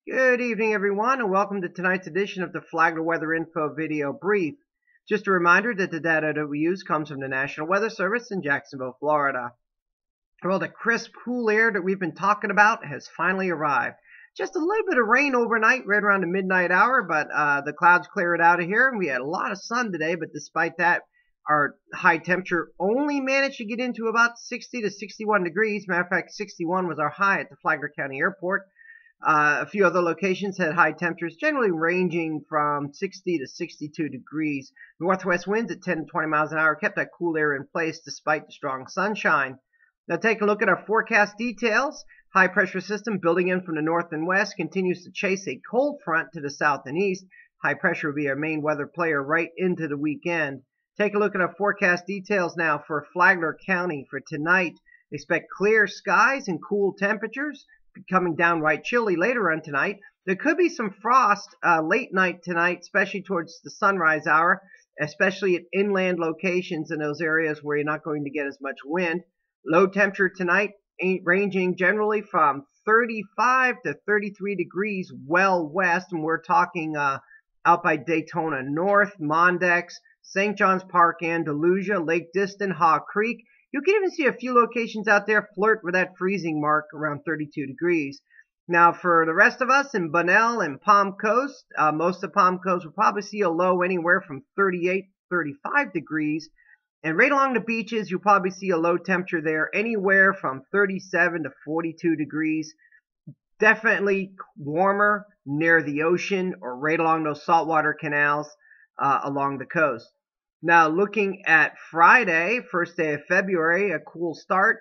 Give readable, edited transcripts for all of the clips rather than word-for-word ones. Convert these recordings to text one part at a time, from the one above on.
Good evening, everyone, and welcome to tonight's edition of the Flagler Weather Info Video Brief. Just a reminder that the data that we use comes from the National Weather Service in Jacksonville, Florida. Well, the crisp, cool air that we've been talking about has finally arrived. Just a little bit of rain overnight, right around the midnight hour, but the clouds cleared out of here, and we had a lot of sun today, but despite that, our high temperature only managed to get into about 60 to 61 degrees. Matter of fact, 61 was our high at the Flagler County Airport. A few other locations had high temperatures, generally ranging from 60 to 62 degrees. Northwest winds at 10 to 20 miles an hour kept that cool air in place despite the strong sunshine. Now take a look at our forecast details. High pressure system building in from the north and west continues to chase a cold front to the south and east. High pressure will be our main weather player right into the weekend. Take a look at our forecast details now for Flagler County for tonight. Expect clear skies and cool temperatures. Becoming downright chilly later on tonight. There could be some frost late night tonight, especially towards the sunrise hour, especially at inland locations in those areas where you're not going to get as much wind. Low temperature tonight ranging generally from 35 to 33 degrees well west, and we're talking out by Daytona North, Mondex, St. John's Park, Andalusia, Lake Diston, Haw Creek. You can even see a few locations out there flirt with that freezing mark around 32 degrees. Now, for the rest of us in Bunnell and Palm Coast, most of Palm Coast will probably see a low anywhere from 38, 35 degrees. And right along the beaches, you'll probably see a low temperature there anywhere from 37 to 42 degrees. Definitely warmer near the ocean or right along those saltwater canals along the coast. Now, looking at Friday, first day of February, a cool start.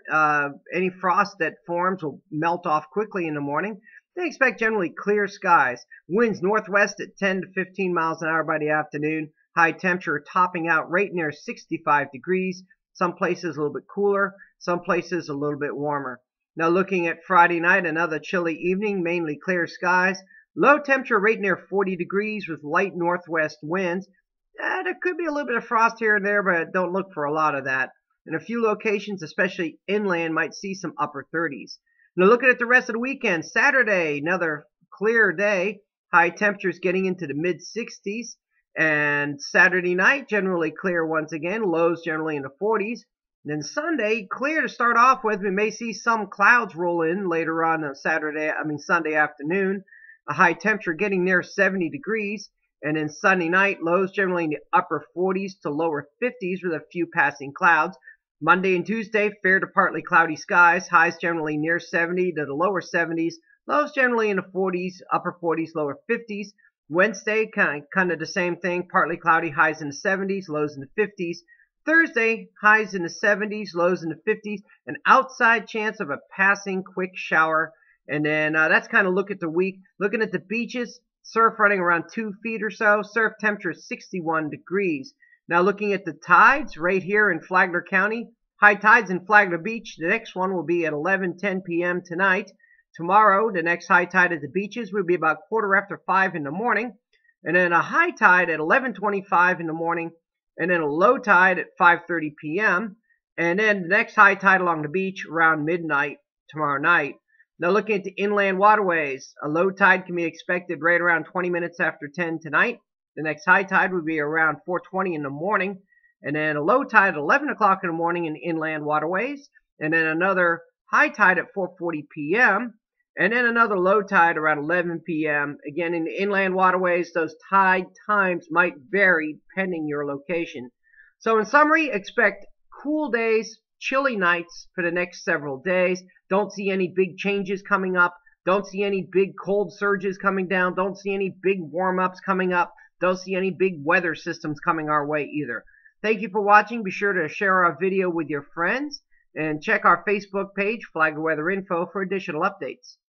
Any frost that forms will melt off quickly in the morning. They expect generally clear skies. Winds northwest at 10 to 15 miles an hour by the afternoon. High temperature topping out right near 65 degrees. Some places a little bit cooler, some places a little bit warmer. Now, looking at Friday night, another chilly evening, mainly clear skies. Low temperature right near 40 degrees with light northwest winds. There could be a little bit of frost here and there, but don't look for a lot of that. In a few locations, especially inland, might see some upper 30s. Now looking at the rest of the weekend, Saturday, another clear day. High temperatures getting into the mid-60s. And Saturday night, generally clear once again. Lows generally in the 40s. And then Sunday, clear to start off with. We may see some clouds roll in later on Sunday afternoon. A high temperature getting near 70 degrees. And then Sunday night, lows generally in the upper 40s to lower 50s with a few passing clouds. Monday and Tuesday, fair to partly cloudy skies. Highs generally near 70 to the lower 70s. Lows generally in the 40s, upper 40s, lower 50s. Wednesday, kind of the same thing. Partly cloudy, highs in the 70s, lows in the 50s. Thursday, highs in the 70s, lows in the 50s. An outside chance of a passing quick shower. And then that's kind of look at the week. Looking at the beaches. Surf running around 2 feet or so. Surf temperature 61 degrees. Now looking at the tides right here in Flagler County. High tides in Flagler Beach. The next one will be at 11:10 p.m. tonight. Tomorrow, the next high tide at the beaches will be about 5:15 in the morning. And then a high tide at 11:25 in the morning. And then a low tide at 5:30 p.m. And then the next high tide along the beach around midnight tomorrow night. Now looking at the inland waterways, a low tide can be expected right around 20 minutes after 10 tonight. The next high tide would be around 4:20 in the morning. And then a low tide at 11 o'clock in the morning in inland waterways. And then another high tide at 4:40 p.m. And then another low tide around 11 p.m. Again, in the inland waterways, those tide times might vary depending your location. So in summary, expect cool days, chilly nights for the next several days. Don't see any big changes coming up. Don't see any big cold surges coming down. Don't see any big warm-ups coming up. Don't see any big weather systems coming our way either. Thank you for watching. Be sure to share our video with your friends and check our Facebook page, Flagler Weather Info, for additional updates.